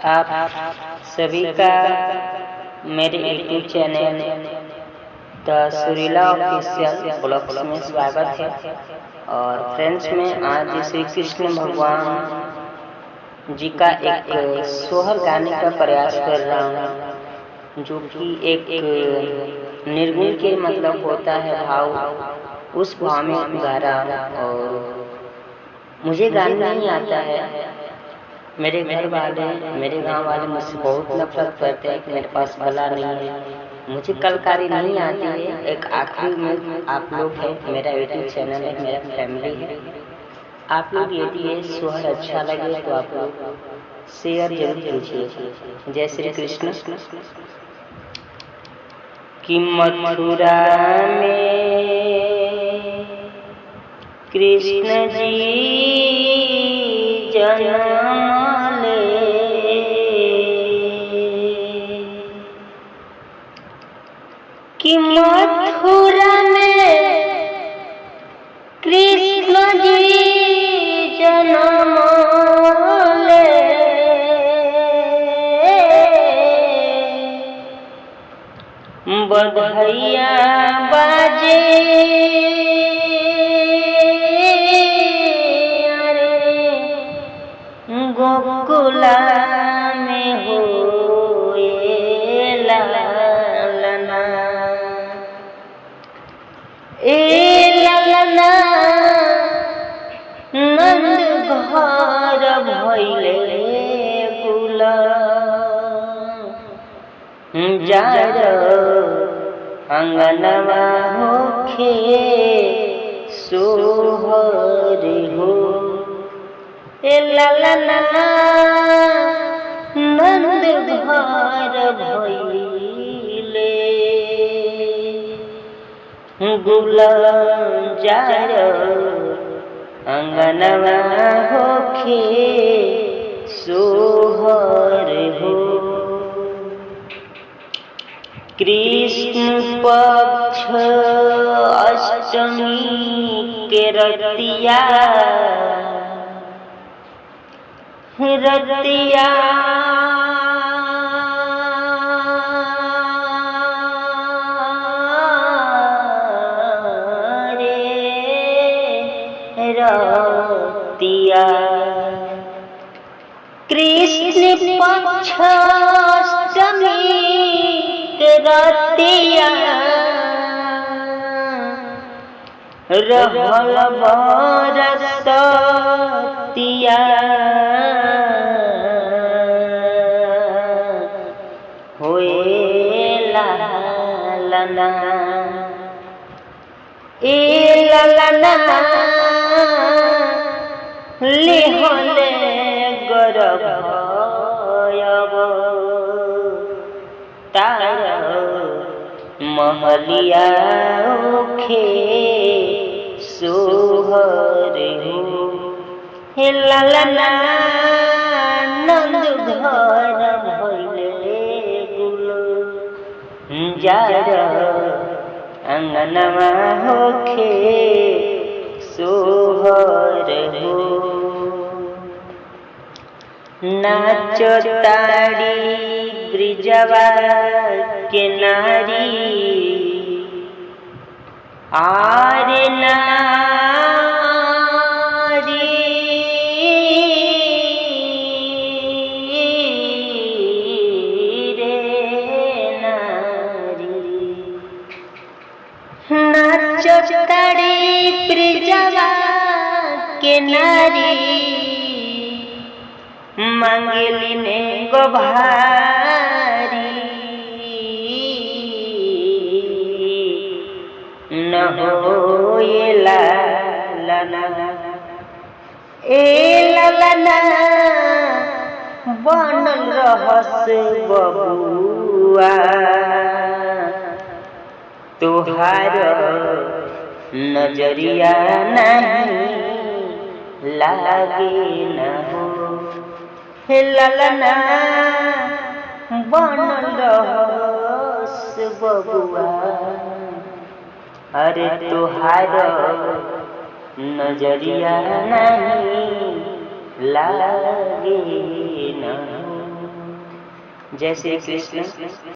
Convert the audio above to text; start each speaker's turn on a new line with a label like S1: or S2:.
S1: आप सभी का मेरे यूट्यूब चैनल द सुरीला ऑफिशियल ब्लॉग्स में स्वागत है। और फ्रेंड्स, में आज श्री कृष्ण भगवान जी का एक सोहर गाने का प्रयास कर रहा हूँ, जो कि एक निर्गुण के मतलब होता है भाव, उस भाव में गा रहा हूँ। और मुझे गाना नहीं आता है। मेरे घर वाले, मेरे गांव वाले मुझसे बहुत नफरत करते हैं कि मेरे पास गला नहीं है, मुझे कलकारी नहीं आती है। एक आखिरी में आप लोग हैं, मेरा यूट्यूब चैनल है, मेरा फैमिली है। आप लोग यदि ये सोहर अच्छा लगे तो आप लोग शेयर जरूर कीजिए। जय श्री कृष्ण। कि मथुरा में कृष्ण जी जन्म ले, कि मथुरा में कृष्ण जी जन्म ले, बधैया बाजे गोकुला में होए लालना, ए लालना नंद घर भइले गुला, जार अंगनवा होखे सोहर हो, ए लालना नंद घर भइले गुला, जार अंगनवा होखे सोहर हो। कृष्ण पक्ष अष्टमी के रतिया, रतिया रे रतिया, कृष्ण पक्ष अष्टमी के रतिया, रहल बरसतिया, होए लालना, ए लालना लेहले गर्भ तार महलिया ओखे सोहर हो, हे लालना नंद घर भइले गुल, जार अंगनवा होखे सोहर हो। नाचो ताड़ी ब्रिजवा के नारी, आरे नारी रे नारी, नाचो ताड़ी ब्रिजवा के नारी, मंगली ने गोभारी, न होए लालना, ए लालना बनल रहस बबुआ, तुहार नजरिया नहीं लागे न हो, हे लालना बनल रहस बबुआ, अरे तुहार नजरिया नहीं लागे न। जय श्री कृष्ण।